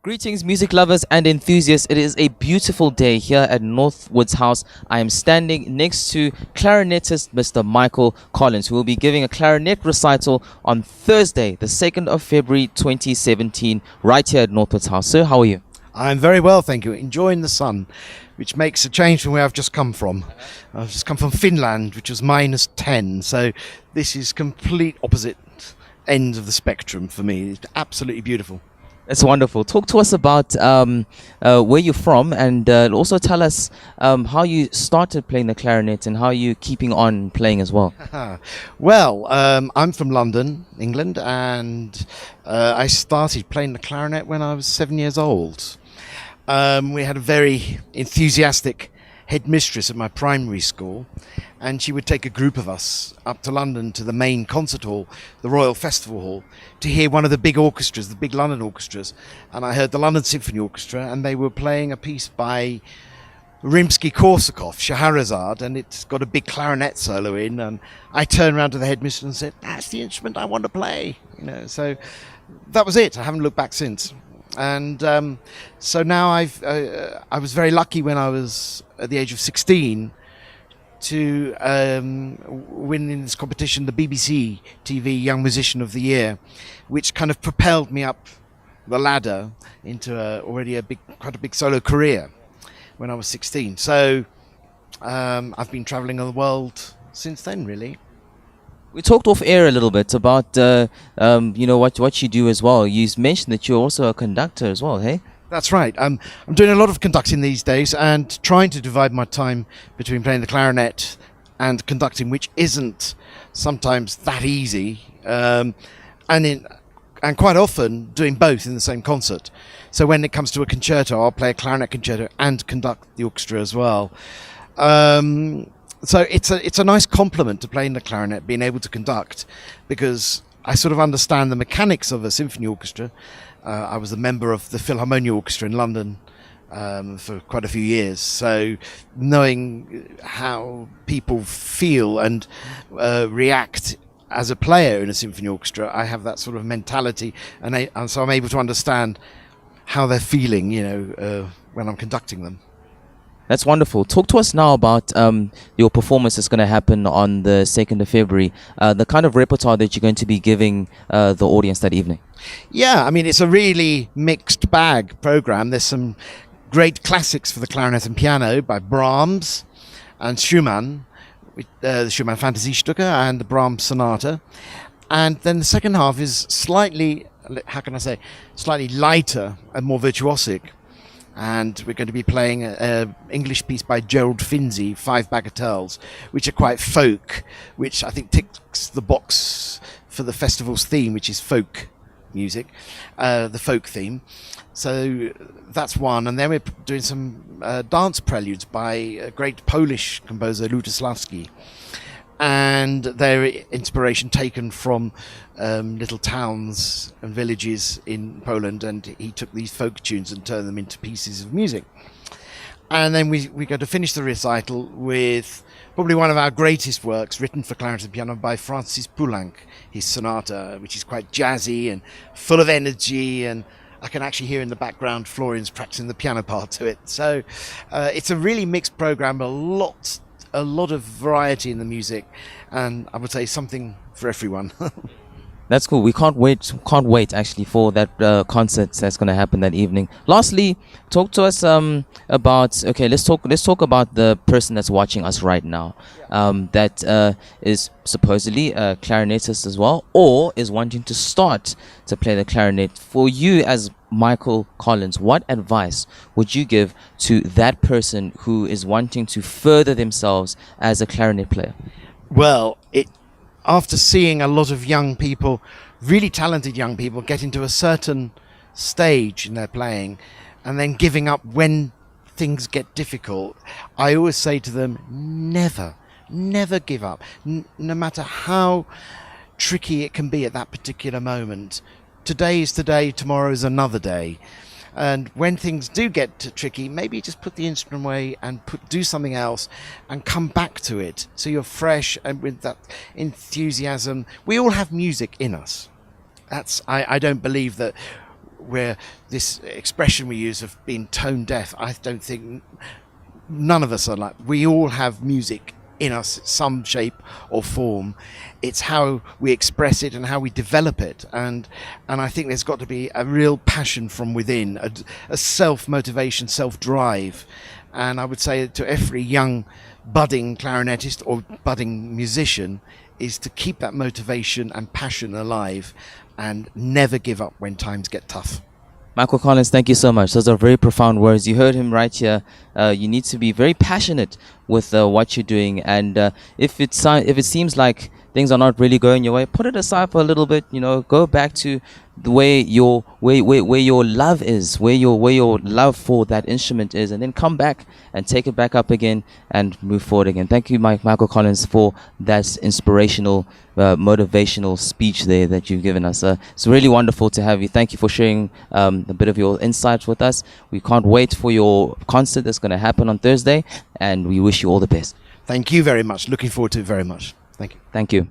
Greetings, music lovers and enthusiasts. It is a beautiful day here at Northwood's house. I am standing next to clarinetist Mr. Michael Collins, who will be giving a clarinet recital on Thursday, the 2nd of February 2017, right here at Northwood's house. Sir, how are you? I'm very well, thank you. Enjoying the sun, which makes a change from where I've just come from. I've just come from Finland, which was -10, so this is complete opposite ends of the spectrum for me. It's absolutely beautiful. That's wonderful. Talk to us about where you're from, and also tell us how you started playing the clarinet and how you're keeping on playing as well. Well, I'm from London, England, and I started playing the clarinet when I was 7 years old. We had a very enthusiastic headmistress at my primary school, and she would take a group of us up to London to the main concert hall, the Royal Festival Hall, to hear one of the big orchestras, the big London orchestras. And I heard the London Symphony Orchestra, and they were playing a piece by Rimsky-Korsakov, Scheherazade, and it's got a big clarinet solo in. And I turned around to the headmistress and said, "That's the instrument I want to play." So that was it. I haven't looked back since. And so now I was very lucky when I was at the age of 16 to win in this competition the BBC TV Young Musician of the Year, which kind of propelled me up the ladder into quite a big solo career when I was 16. So I've been traveling the world since then, really. We talked off air a little bit about what you do as well. You mentioned that you're also a conductor as well, hey? That's right. I'm doing a lot of conducting these days and trying to divide my time between playing the clarinet and conducting, which isn't sometimes that easy, and quite often doing both in the same concert. So when it comes to a concerto, I'll play a clarinet concerto and conduct the orchestra as well. So it's a nice compliment to playing the clarinet, being able to conduct, because I sort of understand the mechanics of a symphony orchestra. I was a member of the Philharmonia Orchestra in London for quite a few years, so knowing how people feel and react as a player in a symphony orchestra, I have that sort of mentality, and so I'm able to understand how they're feeling, when I'm conducting them. That's wonderful. Talk to us now about your performance that's going to happen on the 2nd of February, the kind of repertoire that you're going to be giving the audience that evening. Yeah, I mean, it's a really mixed bag program. There's some great classics for the clarinet and piano by Brahms and Schumann, the Schumann Fantasiestücke and the Brahms Sonata. And then the second half is slightly lighter and more virtuosic. And we're going to be playing an English piece by Gerald Finzi, 5 Bagatelles, which are quite folk, which I think ticks the box for the festival's theme, which is folk music, the folk theme. So that's one. And then we're doing some dance preludes by a great Polish composer, Lutosławski. And their inspiration taken from little towns and villages in Poland, and he took these folk tunes and turned them into pieces of music. And then we're going to finish the recital with probably one of our greatest works written for clarinet and piano by Francis Poulenc, his sonata, which is quite jazzy and full of energy, and I can actually hear in the background Florian's practicing the piano part to it. So it's a really mixed program, a lot of variety in the music, and I would say something for everyone. That's cool. We can't wait actually for that concert that's going to happen that evening. Lastly, talk to us about, let's talk about the person that's watching us right now, that is supposedly a clarinetist as well, or is wanting to start to play the clarinet. For you as Michael Collins, what advice would you give to that person who is wanting to further themselves as a clarinet player? Well, after seeing a lot of young people, really talented young people, get into a certain stage in their playing and then giving up when things get difficult, I always say to them, never give up. No matter how tricky it can be at that particular moment. Today is today, tomorrow is another day. And when things do get tricky, maybe just put the instrument away and do something else and come back to it, so you're fresh and with that enthusiasm. We all have music in us. I don't believe that where this expression we use of being tone deaf, I don't think none of us are like. We all have music in us, some shape or form. It's how we express it and how we develop it, and I think there's got to be a real passion from within, a self-motivation, self-drive. And I would say to every young budding clarinetist or budding musician is to keep that motivation and passion alive and never give up when times get tough. Michael Collins, thank you so much. Those are very profound words. You heard him right here. You need to be very passionate with what you're doing, and if it seems like things are not really going your way, put it aside for a little bit. Go back to the way where your love is, where your love for that instrument is, and then come back and take it back up again and move forward again. Thank you, Michael Collins, for that inspirational, motivational speech there that you've given us. It's really wonderful to have you. Thank you for sharing a bit of your insights with us. We can't wait for your concert that's going to happen on Thursday, and we wish you all the best. Thank you very much. Looking forward to it very much. Thank you. Thank you.